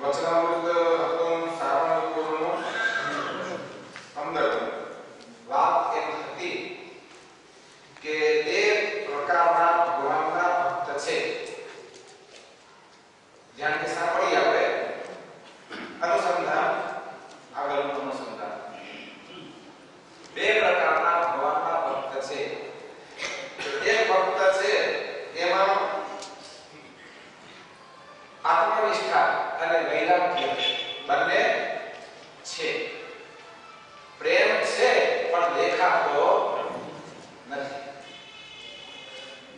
વચનામૃત હતું શ્રાવણપુરનું 15 વાત એમ હતી કે તે પ્રકારના ભગવાનના ભક્ત છે. ધ્યાન કે સાંભળી આપણે અનુસંધાન આગળનું અનુસંધાન. બે પ્રકારના ભગવાનના ભક્ત છે. એક ભક્ત છે એમાં આત્મનિષ્ઠા અને વૈરાગ્ય બંને છે. પ્રેમ છે પણ દેખાતો નથી.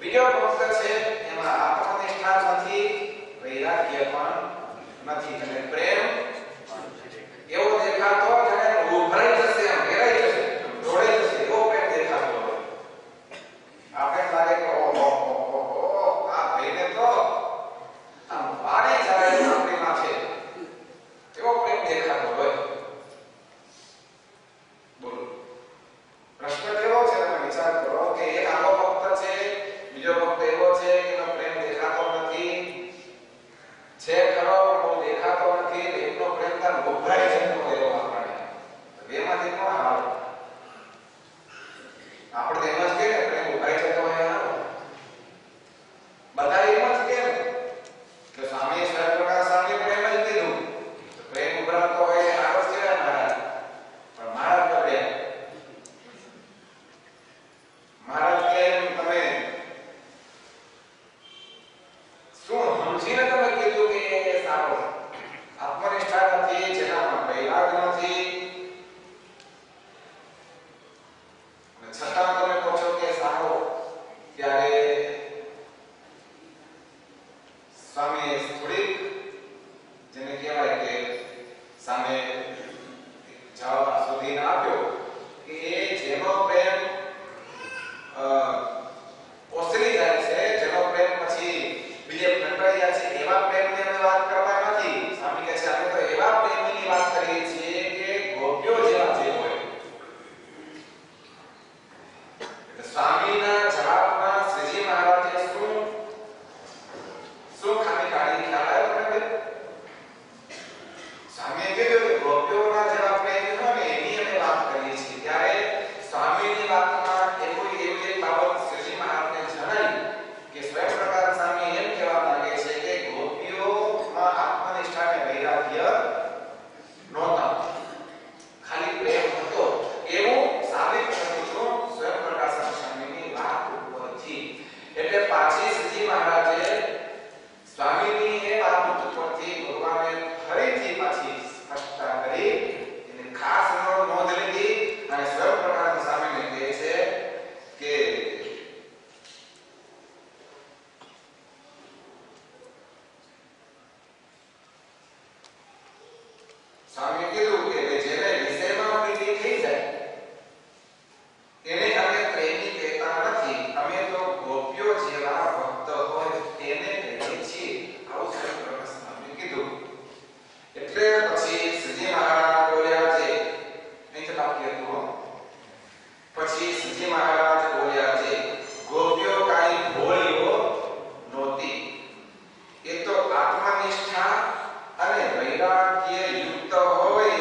બીજો ભક્ત છે એમાં આત્મનિષ્ઠા નથી, વૈરાગ્ય પણ નથી અને પ્રેમ એવો દેખાતો જાણે ઉભરાઈ જશે, એમ ઘેરાઈ જશે, દોડાઈ જશે એવો પ્રેમ દેખાતો હોય. આપણે લાગે કે ઓહો આ ભાઈને તો આમ પાણી જાય આપણી માથે એવો પ્રેમ દેખાતો હોય. બોલો પ્રશ્ન કેવો છે? તમે વિચાર કરો કે એક આવો ભક્ત છે, બીજો ભક્ત એવો છે કે એનો પ્રેમ દેખાતો નથી, છે ખરો પણ બહુ દેખાતો નથી, એકનો પ્રેમ તાર ઉભરાઈ જતો હોય એવો આપણે. બેમાંથી કોણ હારો? આપણે એમ જ કે પ્રેમ ઉભરાઈ જતો હોય હારો. બધા એમ જ કે કે સ્વામી સ્વયંપ્રકાશ સ્વામી પ્રેમ જ કીધું, પ્રેમ ઉભરાતો હોય એ હારો જ કહેવાય મહારાજ. પણ મહારાજ તો પ્રેમ મહારાજ કેમ તમે શું સમજીને તમે કીધું કે એ સારો આત્મનિષ્ઠા નથી, જેનામાં વૈરાગ નથી, અને છતાં તમે કહો છો કે સારો. ત્યારે સ્વામી થોડીક જેને કહેવાય કે સામે જવાબ સુધી આપ્યો કે જેનો પ્રેમ ઓસરી જાય છે, જેનો પ્રેમ પછી બીજે ફંટાઈ જાય છે, એવા પ્રેમની અમે વાત કરતા નથી. સ્વામી કહે છે અમે તો એવા પ્રેમની વાત કરીએ છીએ કે ગોપીઓ જેવા જે હોય. સ્વામીના જવાબમાં શ્રીજી મહારાજે શું ખામી કાઢી ખ્યાલ આવ્યો તમને? સ્વામીએ કીધું કે ગોપીઓના જેવા પ્રેમ હોય ને એની અમે વાત કરીએ છીએ. ત્યારે સ્વામીની વાતમાં એવી એક બાબત શ્રીજી મહારાજને જણાવી કે સ્વયંપ્રકાશ સ્વામી એમ કહેવા માંગે છે કે ગોપીઓમાં આત્મનિષ્ઠા અને વૈરાગ્ય નહોતા, ખાલી પ્રેમ હતો એવું સાબિત કરું છું સ્વયંપ્રકાશ સ્વામીની વાત ઉપરથી. એટલે પાછી શ્રીજી મહારાજે સ્વામીની એ વાત ઉપરથી ભગવાને ફરીથી પાછી સ્પષ્ટતા કરી, એને ખાસ નોંધ લીધી અને સ્વયંપ્રકાશ સ્વામીને કહે છે કે સ્વામીએ કીધું કે જેને વિષયમાં પ્રીતિ થઈ જાય એને અમે પ્રેમી કહેતા નથી, અમે તો ગોપીઓ જેવા ભક્ત હોય તેને કહીએ છીએ. આવું સ્વયંપ્રકાશ સ્વામીએ કીધું. એટલે પછી શ્રીજી મહારાજ બોલ્યા છે, અહીં બાકી હતું. પછી શ્રીજી મહારાજ બોલ્યા છે ગોપીઓ કાંઈ ભોળીઓ નહોતી, એ તો આત્મનિષ્ઠા અને વૈરાગ્ય યુક્ત હોય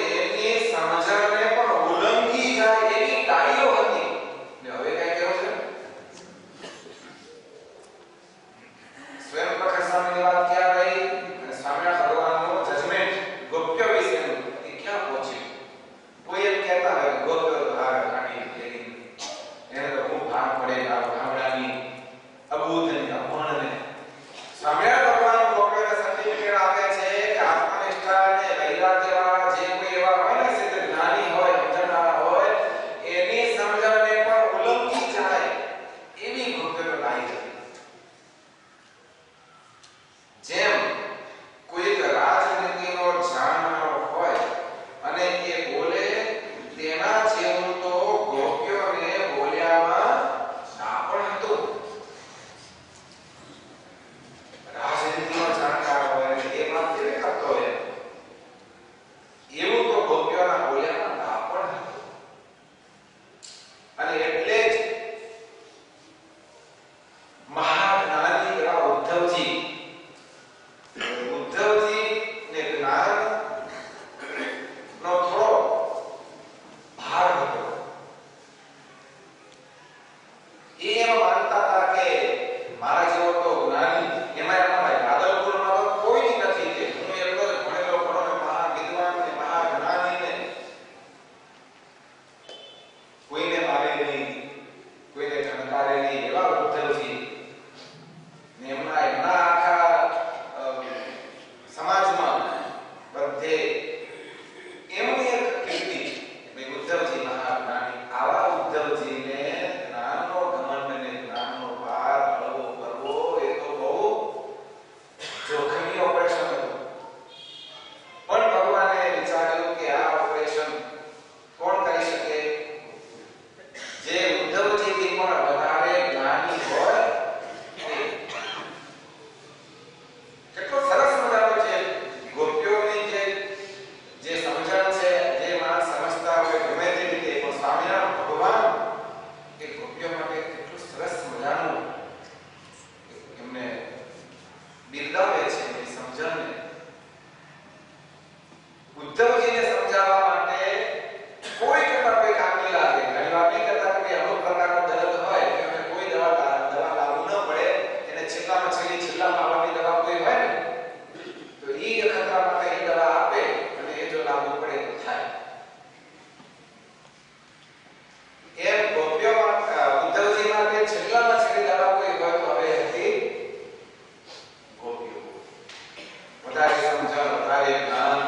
વધારે સમજણ વધારે જ્ઞાન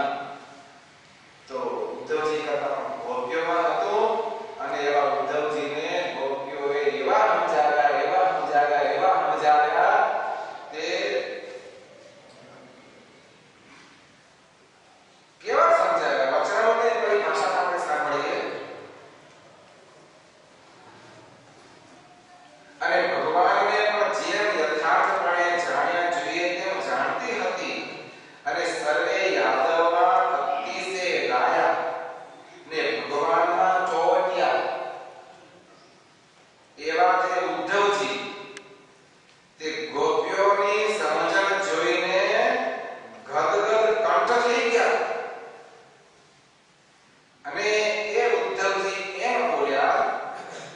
તો ઉદ્ધવજી કરતા પણ ગોપીઓમાં હતું અને એવા ઉદ્ધવજીને ગોપીઓએ એવા સમજાવ્યા તે કેવા સમજાવ્યા વચનામૃતની થોડી ભાષા આપણે સાંભળીએ અને ભગવાનને પણ જેમ યથાર્થપણે જાણ્યા જોઈએ તેમ જાણતી હતી અને સર્વે યાદવમાં અતિશે ગાયા ને ભગવાનમાં ચોવટિયા એવા તે ઉદ્ધવજી તે ગોપીઓની સમજણ જોઈને ગદગદ કંઠ થઈ ગયા અને એ ઉદ્ધવજી એમ બોલ્યા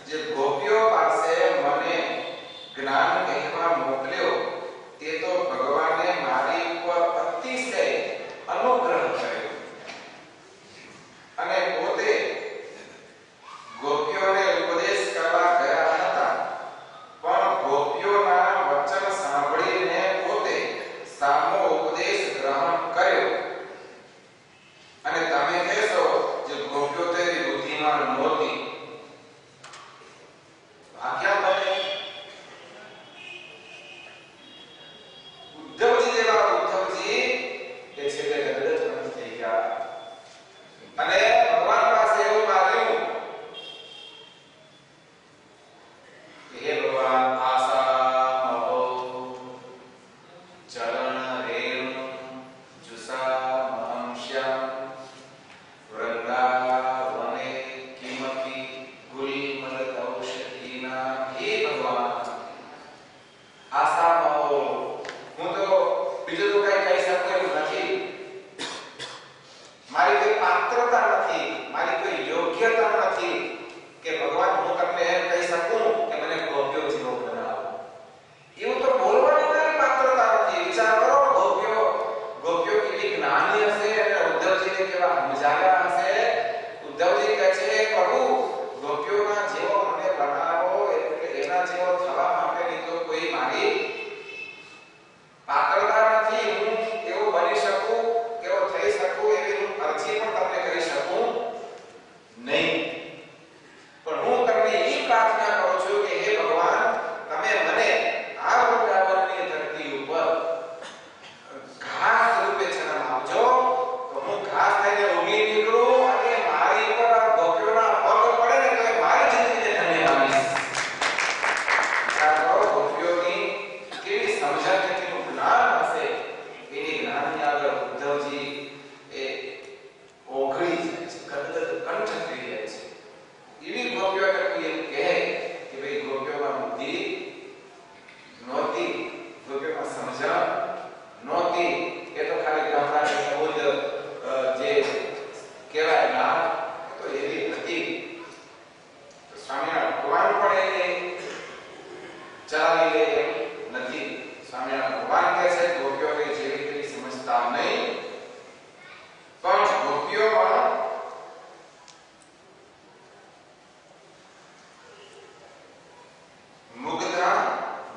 જે ગોપીઓ પાસે મને જ્ઞાન કહેવા મોકલ્યો તે તો ભગવાને મારી ઉપર અતિશય અનુગ્રહ કર્યો અને પોતે ગોપીઓને ઉપદેશ કરવા ગયા હતા પણ ગોપીઓના વચન સાંભળીને પોતે સામો ઉપદેશ ગ્રહણ કર્યો અને તમે કહેશો જે ગોપીઓ તેરી બુદ્ધિમાન નહોતી આખ્યા બને ઉદ્ધવજી જેવા ઉદ્ધવજી એ છેલ્લે ગદગદ થઈ ગયા અને ભગવાન પાસે એવું માગ્યું કે હે ભગવાન આસા મહો ચરણ રેણુ જુસા મહંશ્યામ વૃંદાવને કિમપી ગુલમલ ઔષધીના હે ભગવાન આસા મહો હું તો બીજું તો કઈ કહી શકતો નથી મારી કોઈ પાત્રતા નથી મારી કોઈ યોગ્યતા નથી કે ભગવાન હું તમને એમ કહી શકું કે મને ગોપીઓ જેવો બનાવો એવું તો બોલવાની મારી પાત્રતા નથી વિચાર કરો ગોપીઓ કેવી જ્ઞાની હશે અને ઉદ્ધવજીને કેવા સમજાવ્યા હશે ઉદ્ધવજી કહે છે પ્રભુ ગોપીઓના જેવો મને બનાવો એટલે એના જેવો થવા માટેની તો કોઈ મારી પાત્રતા નથી હું એવો બની શકું કેવો થઈ શકું એવી હું અરજી પણ તમને કરી શકું નહીં પણ હું તમને એ પ્રાર્થના કરું છું કે હે ભગવાન તમે મને આ વૃંદાવનની ધરતી ઉપર ઘાસ રૂપે જન્મ આપજો તો હું ઘાસ થઈને ઉગી નીકળું અને મારી ઉપર આ ગોપીઓના પગ પડે ને તો મારી જિંદગીને ધન્ય માનીશ આ ગોપીઓની કેવી સમજણ કે કેવું જ્ઞાન હશે એની જ્ઞાનની આગળ ઉદ્ધવજી એ ઓગળી જાય છે ગદગદ કંઠ થઈ જાય છે એવી ગોપીઓને કોઈ એમ કહે કે ભાઈ ગોપીઓમાં બુદ્ધિ નહોતી ગોપીઓમાં સમજણ નહોતી એ તો ખાલી ગામડાની સબૂત જે કહેવાય ના તો એવી હતી તો સ્વામિનારાયણ ભગવાન પણ એ ચલાવી લે એમ નથી સ્વામિનારાયણ ભગવાન કહે છે ગોપીઓને જેવી તેવી સમજતા નહીં પણ ગોપીઓમાં મુગ્ધા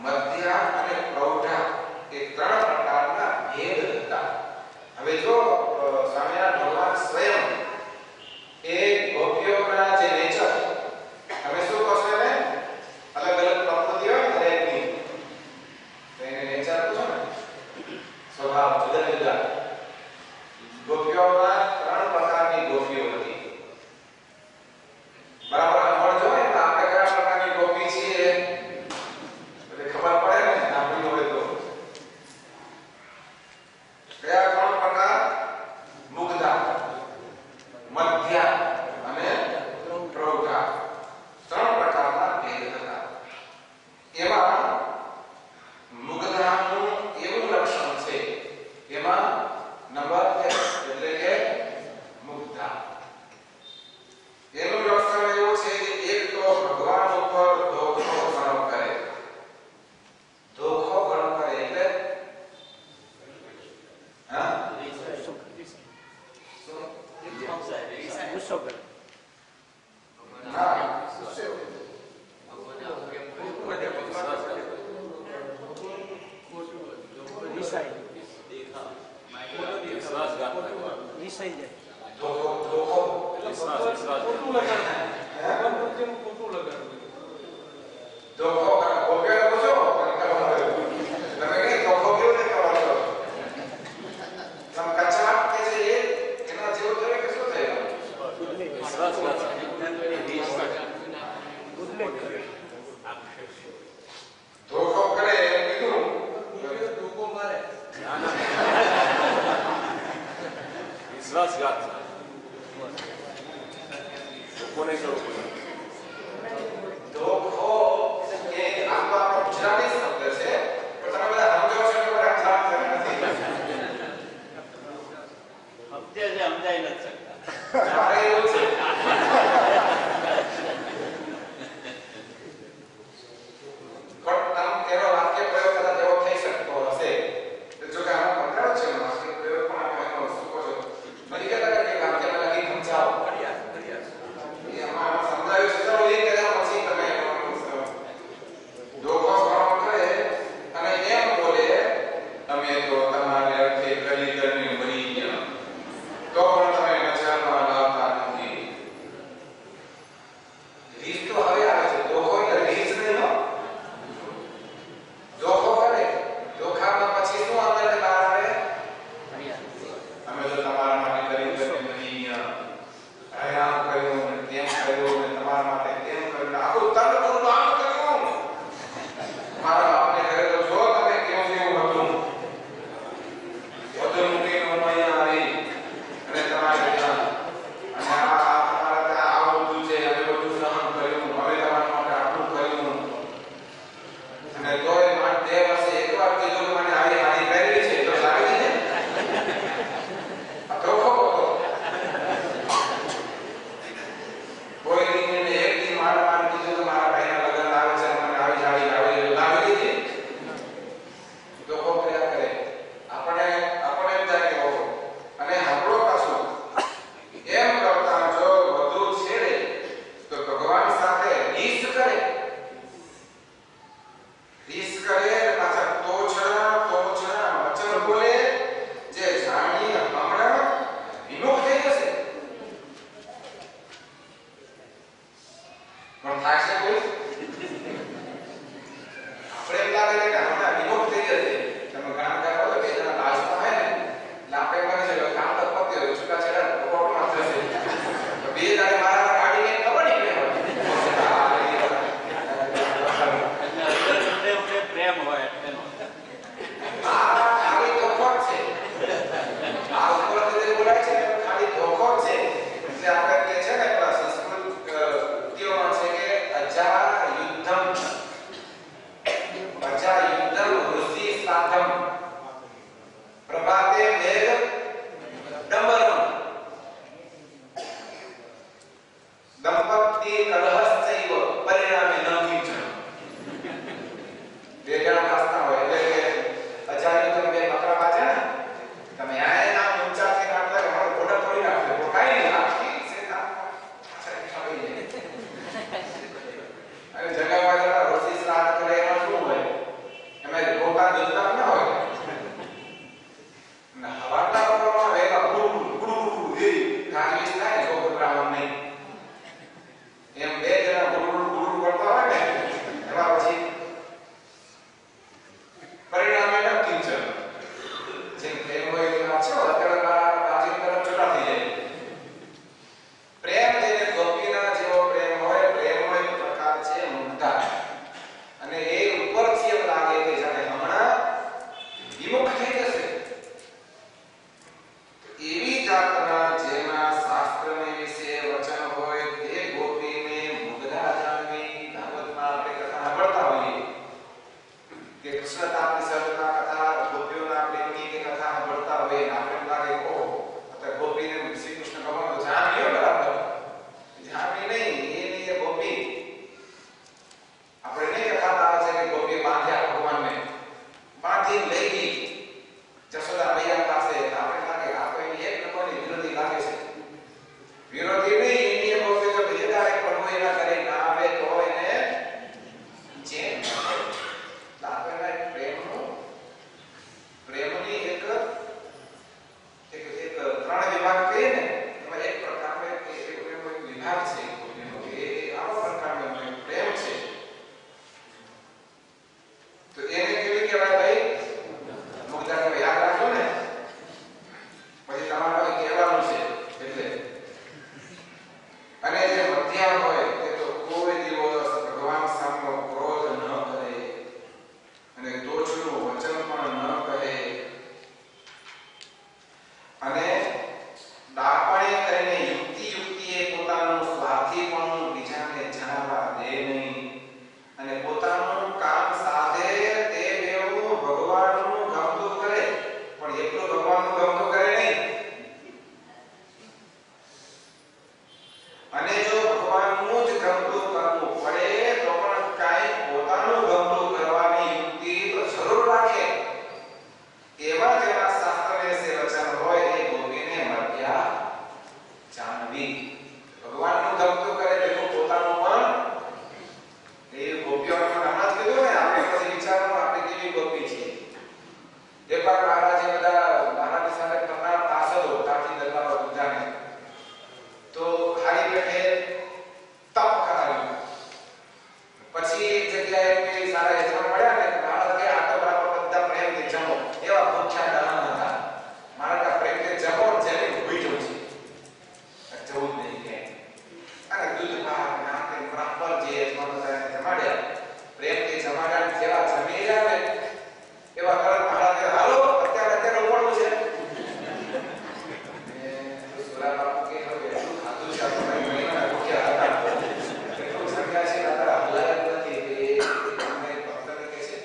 મધ્યા અને પ્રૌઢા એ ત્રણ પ્રકારના ભેદ હતા હવે જો સ્વામિનારાયણ ભગવાન સ્વયં એ ગોપીઓના જે નેચર તમે શું કહો છો ને અલગ અલગ પ્રકૃતિ હોય દરેકની તો એને નેચર પૂછો ને સ્વભાવ જુદા જુદા ગોપીઓમાં ત્રણ પ્રકારની ગોપીઓ હતી બરાબર સમજો ને આપણે કયા પ્રકારની ગોપી છીએ એટલે ખબર પડે ને આપણી હોય તો કયા ત્રણ પ્રકાર મુગ્ધા મધ્યા અને પ્રૌઢા ત્રણ પ્રકારના ભેદ હતા એમાં મુગ્ધાનું એવું લક્ષણ છે એમાં નંબર એટલે કે મુગ્ધા એનું લક્ષણ એવું છે કે એક તો ભગવાન ઉપર ધોખો ગણો કરે એટલે હા ગુસ્સો કરે હા વિષય જાય. ધોખો ધોખો ખોટું લગાડવું. ભગવાન પ્રત્યેનું ખોટું લગાડવું. ધોખો ગોપ્યો પૂછો તમે કઈ ધોખો કેવો દેખાવાનો તમ કચરા કે છે એના જેવો થયો કે શું થયો ધોખો કરે એમ કીધું ધોકો મારે. વિશ્વાસઘાત કોને કરવું ધોખો એ આમ તો આપણો ગુજરાતી શબ્દ છે પણ તમે બધા સમજો છો કે બધા ખ્યાલ કરે નથી હપ્તે જે સમજાઈ નથી શકતા મારે એવું છે પણ આમ તેનો વાક્ય પ્રયોગ કદાચ એવો થઈ શકતો હશે જો કે આનો પકડાવ છે વાક્ય પ્રયોગ પણ આપણે એનો શું કહો છો મને કહેતા કે વાક્યમાં લખી સમજાવો એ આમાં જમો એવા ભૂખ્યા દહન હતા. મારા પ્રેમને જમો જેને ભૂઈ જવું છે જવું જ નહીં કે અને દૂધ ભાત નાકે બરાબર જે યજમાનોને જમાડ્યા પ્રેમથી જમાડ્યા જેવા જમી રહ્યા ને એવા તરત મહારાજે હાલો અત્યારે ઉપડવું છે. સુરા બાપુ કે હવે એટલું ખાધું છે આપણે મહિના ભૂખ્યા હતા એટલું જમ્યા છે દાદા હલાય નથી કે તમને ભક્તને કહે છે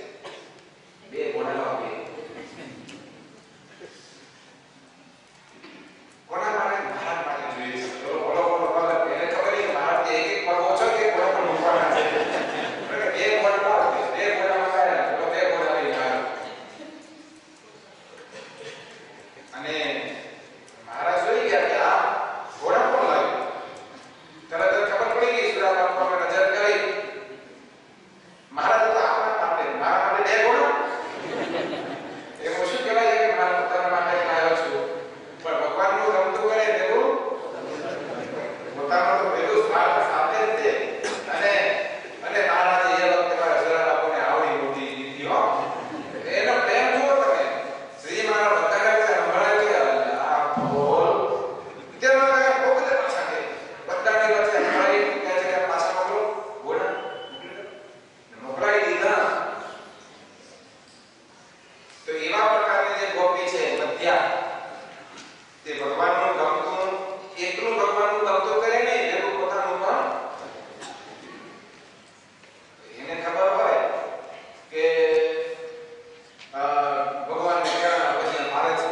બે ઘોડા આપે કોના માટે મહારાજ માટે જોઈએ છે તો બોલો એને ખબર છે મહારાજ એક એક પગ ઓછો કે કોઈ પણ મૂકવાના છે એટલે બે ઘોડા આપે બે ઘોડા મંગાયા તો બે ઘોડા લઈ આવ્યો અને મહારાજ જોઈ ગયા કે આ ઘોડા કોણ લાવ્યું. તરત જ ખબર પડી ગઈ સુરા બાપુ પર નજર કરી મહારાજ તો આપણા માટે મારા માટે બે ઘોડા એવું શું કહેવાય કે મારા પોતાના માટે લાવ્યો છું પણ ભગવાનનું ગમતું કરે તેવું પોતાનો તો પેલું સ્વાર્થ સાથે જ છે. અને મહારાજે એ વખતે મારા સુરા બાપુને આવડી મોટી દીધી હો એનો પ્રેમ જુઓ તમે. શ્રી મારા બધાને સંભળાય કે આ બોલ તેમાં બહુ બધા પાછા કે બધાની વચ્ચે સંભળાઈ કહે છે કે પાછા મોકલો ઘોડા મોકલાઈ દીધા. તો એવા પ્રકારની જે ગોપી છે મધ્યા તે ભગવાનનું ગમતું એકલું ભગવાનનું ગમતું કરે નહીં એવું પોતાનું પણ એને ખબર હોય કે ભગવાનને કેળા પછી મારે છે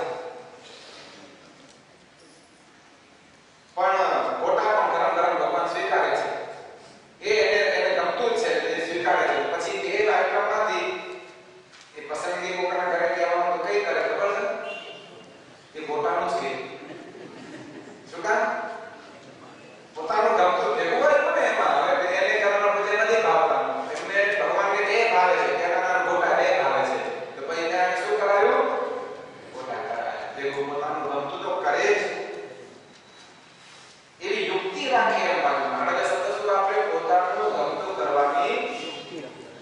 પણ ગોટા પણ ગરમ ગરમ ભગવાન સ્વીકારે છે એને ગમતું જ છે તે સ્વીકારે છે. પછી તે આઈટમમાંથી એ પસંદગી કોકના ઘરે કહેવાનું તો કઈ કરે ખબર છે એ પોતાનું છે શું કામ પોતાનું ગમતું ભેગું હોય ને એમાં હવે એને કરવાનો પછી નથી ભાવવાનું એમને ભગવાનને એ ભાવે છે તેના ગોટા એ ભાવે છે તો પછી ત્યાં શું કરાયું ગોટા કરાય ભેગું પોતાનું ગમતું તો કરે જ એવી યુક્તિ રાખે એમ બાજુ મહારાજે શબ્દ શું આપણે પોતાનું ગમતું કરવાની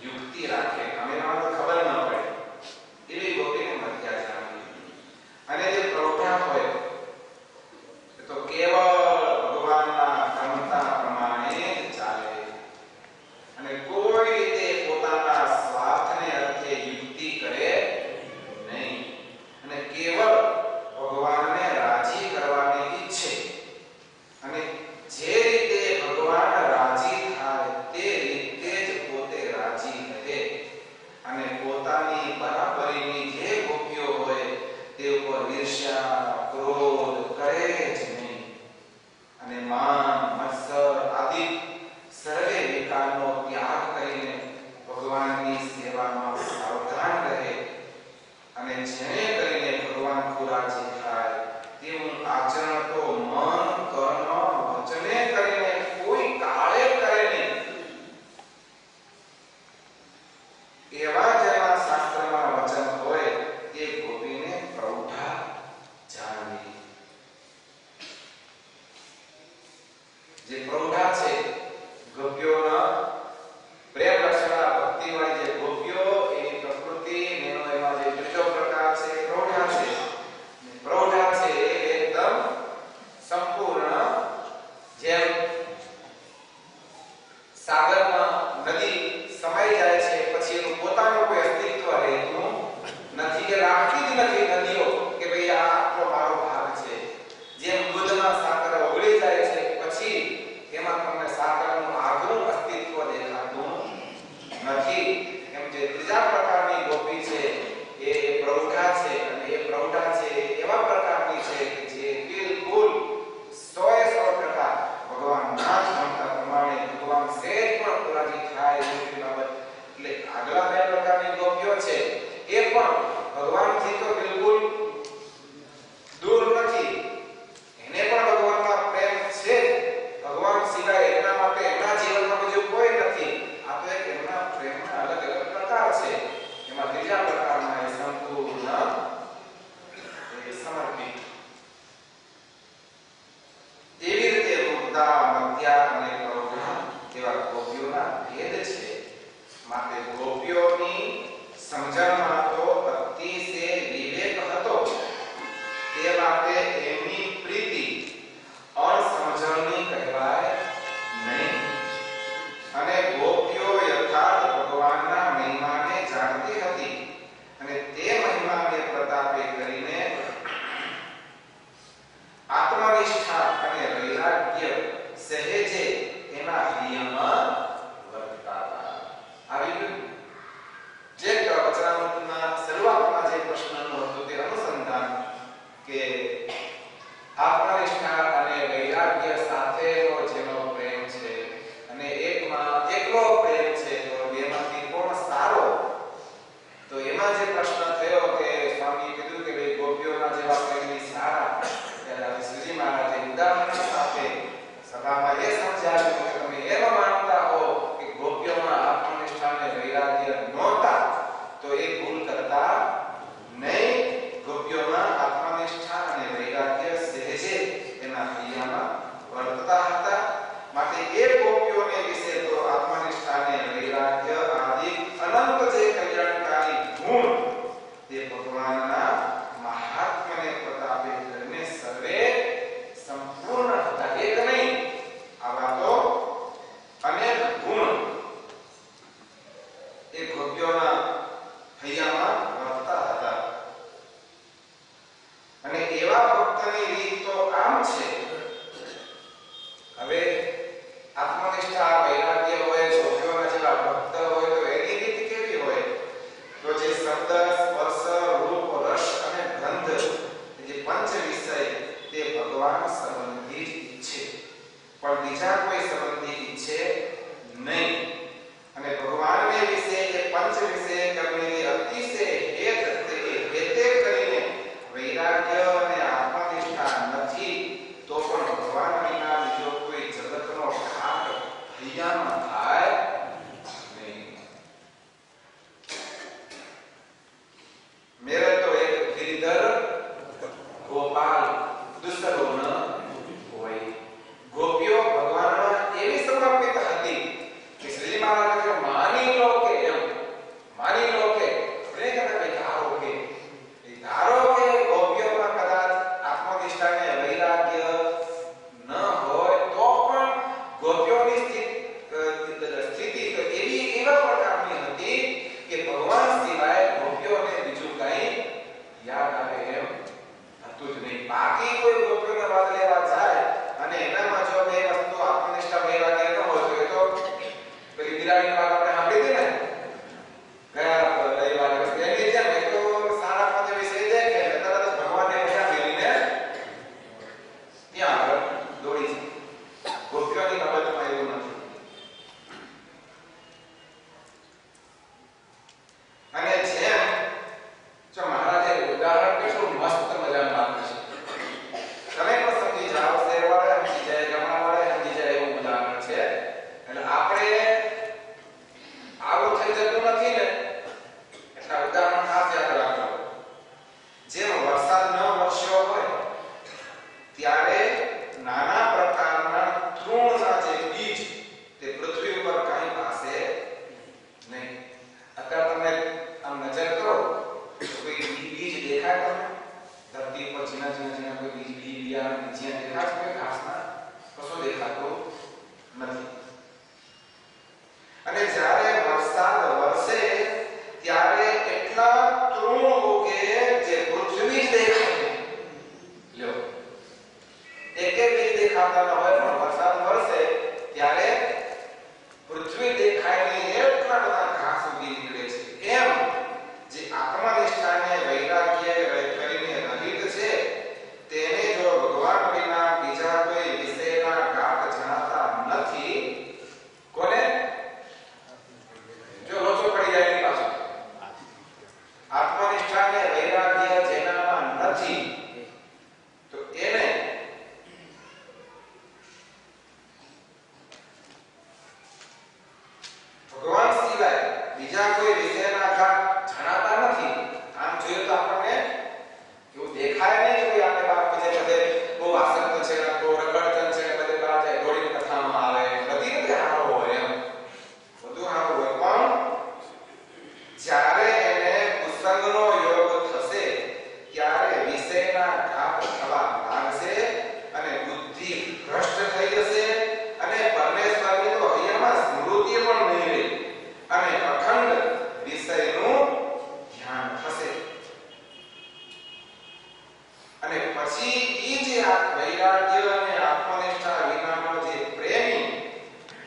યુક્તિ રાખે અમે નામ તો ખબર ન પડે એવી ગોપીને મધ્યા જાણવી. અને જે પ્રૌઢા હોય તો કેવળ ભગવાનના ગમતા પ્રમાણે જ ચાલે અને કોઈ રીતે પોતાના સ્વાર્થને અર્થે યુક્તિ કરે નહીં અને કેવળ ભગવાનને રાજી કરવાની ઈચ્છે અને જે રીતે ભગવાન રાજી થાય તે રીતે જ પોતે રાજી રહે અને પોતાની બરાબરીની જે ગોપીઓ હોય તે ઉપર ઈર્ષ્યા ક્રોધ કરે જ નહીં અને માન મત્સર આદિ સર્વે વિકારનો ત્યાગ કરીને ભગવાનની સેવામાં સાવધાન રહે અને જેને કરીને ભગવાન ખુરાજી થાય તેવું આચરણ તો મન કર્મ વચને કરીને કોઈ કાળે કરે નહીં. એવા જેના શાસ્ત્રમાં વચન હોય તે ગોપીને પ્રૌઢા જાણવી. જે પ્રૌઢા છે ગોપીઓના પ્રેમ લક્ષણા ભક્તિવાળી જે ગોપીઓ એની પ્રકૃતિ એનો એમાં જે ત્રીજો પ્રકાર છે પ્રૌઢા છે. પ્રૌઢા છે એકદમ સંપૂર્ણ જેમ સાગરમાં નદી સમાઈ જાય છે પછી એનું પોતાનું કોઈ અસ્તિત્વ રહેતું નથી કે રાખતી જ નથી નદીઓ કે ભાઈ આ આટલો મારો ભાગ છે. જેમ દૂધમાં સાકર ઓગળી જાય છે પછી એમાં તમને સાકરનું આગવું અસ્તિત્વ દેખાતું નથી એમ જે ત્રીજા પ્રકારની ગોપી છે એ પ્રૌઢા છે અને એ પ્રૌઢા છે એવા પ્રકારની છે કે જે બિલકુલ 100% ભગવાનના ગમતા પ્રમાણે ભગવાન સેજ પણ પુરાજી થાય એવી બાબત. એટલે આગલા બે પ્રકારની ગોપીઓ છે એ પણ ભગવાનથી તો બિલકુલ કોઈ ગોપીઓને વાદ લેવા જાય અને એનામાં જો બે વસ્તુ આત્મનિષ્ઠા વૈરાગ્ય ન હોય તો એ તો પેલી બિરાડી વાત આપણે સાંભળી હતી ને ગયા રવિવારે એની જેમ એ તો સારા પદ વિશે છે કે તરત જ ભગવાનને ત્યાં મેલીને ત્યાં આગળ દોડી છે. ગોપીઓની બાબતમાં એવું નથી. અને જેમ જો મહારાજે ઉદાહરણ કેટલું મસ્ત મજાનું આપ્યું છે. તમે પણ સમજી જાઓ, શેરવાળે સમજી જાય, ગમણાવાળે સમજી જાય એવું ઉદાહરણ છે. એટલે આપણે આવું થઈ જતું નથી ને એટલે ઉદાહરણ ખાસ યાદ રાખજો. જેમ વરસાદ ન વરસ્યો હોય ત્યારે નાના પ્રકારના તૃણના જે બીજ તે પૃથ્વી ઉપર કાંઈ પાસે નહીં. અત્યારે તમે આમ નજર કરો તો કોઈ બીજ દેખાય તમને? ધરતી પર ઝીણા ઝીણા કોઈ બીજ બિયારણ બીજિયા દેખાય છે? ઘાસના કશું દેખાતું નથી. અને જ્યારે વરસાદ વરસે ત્યારે એટલા તૃણ ઉગે જે પૃથ્વી જ દેખાય નહીં. લ્યો, એકે બીજ દેખાતા ન હોય પણ વરસાદ વરસે ત્યારે પૃથ્વી દેખાય નહીં એટલા બધા ઘાસ ઉગી નીકળે છે. એમ જે આત્મનિષ્ઠાને વૈરાગ્ય કરીને રહિત છે તેને જો ભગવાન વિના બીજા કોઈ વિષયના ગાઢ જણાતા નથી, કોને જો લોચો પડી જાય એની પાછળ આત્મનિષ્ઠાને વૈરાગ્ય જેનામાં નથી તો એને ભગવાન સિવાય બીજા કોઈ વિષયના ગાઢ જણાતા નથી. આમ જોઈએ તો આપણને એવું દેખાય નહીં કે આપણે બાપ બધે બહુ આસક્ત છે ને તો રગડતન છે ને બધે બહાર જાય દોડીને કથામાં આવે બધી રીતે હારો હોય એમ બધું હારો હોય પણ જ્યારે એને કુસંગનો યોગ થશે ત્યારે વિષયના ઘાત થવા લાગશે અને બુદ્ધિ ભ્રષ્ટ થઈ જશે અને પરમેશ્વરની તો હૈયામાં સ્મૃતિ પણ નહીં રહે અને અખંડ વિષયનું ધ્યાન થશે. અને પછી એ જે આ વૈરાગ્ય અને આત્મનિષ્ઠા વિનાનો જે પ્રેમી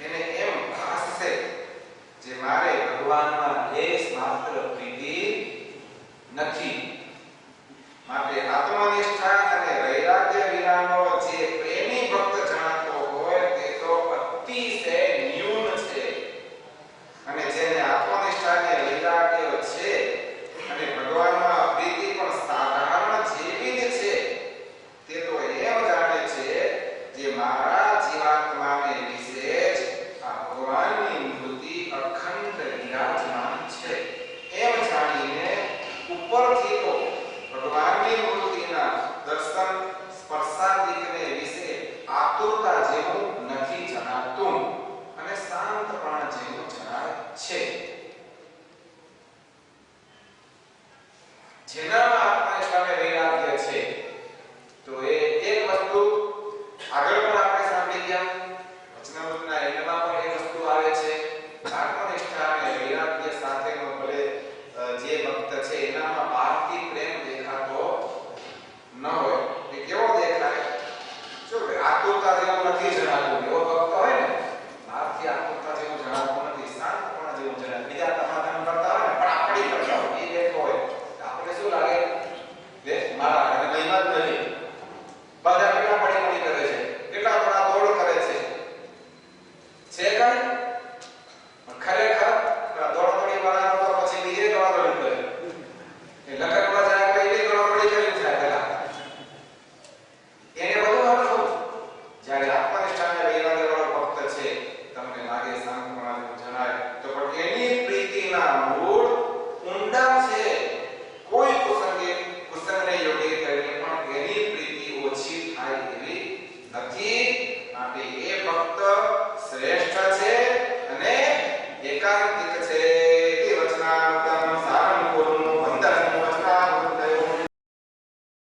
એને એમ ભાસશે જે મારે ભગવાનમાં લેશ માત્ર પ્રીતિ નથી. માટે આત્મનિષ્ઠા અને વૈરાગ્ય વિનાનો જે પ્રેમી ભક્ત જણાતો હોય તે તો અતિશય ન્યૂન છે. અને જેને આત્મનિષ્ઠા અને વૈરાગ્ય છે અને ભગવાનમાં પ્રીતિ પણ સાધારણ જેવી જ છે તે તો એમ જાણે છે જે મારા જીવાત્માને વિશે જ આ ભગવાનની મૂર્તિ અખંડ વિરાજમાન છે એમ જાણીને ઉપરથી તો ભગવાનની મૂર્તિના દર્શન સ્પર્શાદિકને વિશે આતુરતા જેવું નથી જણાતું અને શાંતપણા જેવું જણાય છે. જેનામાં આત્મનિષ્ઠાને વૈરાગ્ય છે તો એ એક વસ્તુ આગળ પણ આપણે સાંભળી ગયા વચનામૃતના એમાં પણ એ વસ્તુ આવે છે. આત્મનિષ્ઠા અને વૈરાગ્ય સાથેનો ભલે જે ભક્ત છે એનામાં બહારથી પ્રેમ દેખાતો ન હોય એ કેવો દેખાય? શું આતુરતા જેવું નથી જણાતું. એવો ભક્ત હોય ને બહારથી આતુરતા જેવું જણાતું નથી, શાંતપણા જેવું જણાય. બીજા તમામ કરતા હોય ને પણ આપણી કરતા હોય એ દેખો હોય આપણે શું લાગે કે મારા ઘરે મહિમા જ નથી. બધા કેટલા પડી કરે છે, કેટલા થોડા દોડ કરે છે કાંઈ ખરેખર દોડાદોડી વાળાનો તો પછી બીજે દોડાદોડી કરે. એ લગનમાં જાય પહેલી દોડાદોડી કરી થાય પેલા એને બધું અનુભવ. જ્યારે આત્મનિષ્ઠાને વૈરાગ્ય વાળો ભક્ત છે તમને લાગે શાંતપણા જણાય તો પણ એની પ્રીતિના મૂળ ઊંડા છે. કોઈ કુસંગને યોગ્ય કરીને પણ એની પ્રીતિ ઓછી થાય એવી નથી. માટે એ ભક્ત શ્રેષ્ઠ છે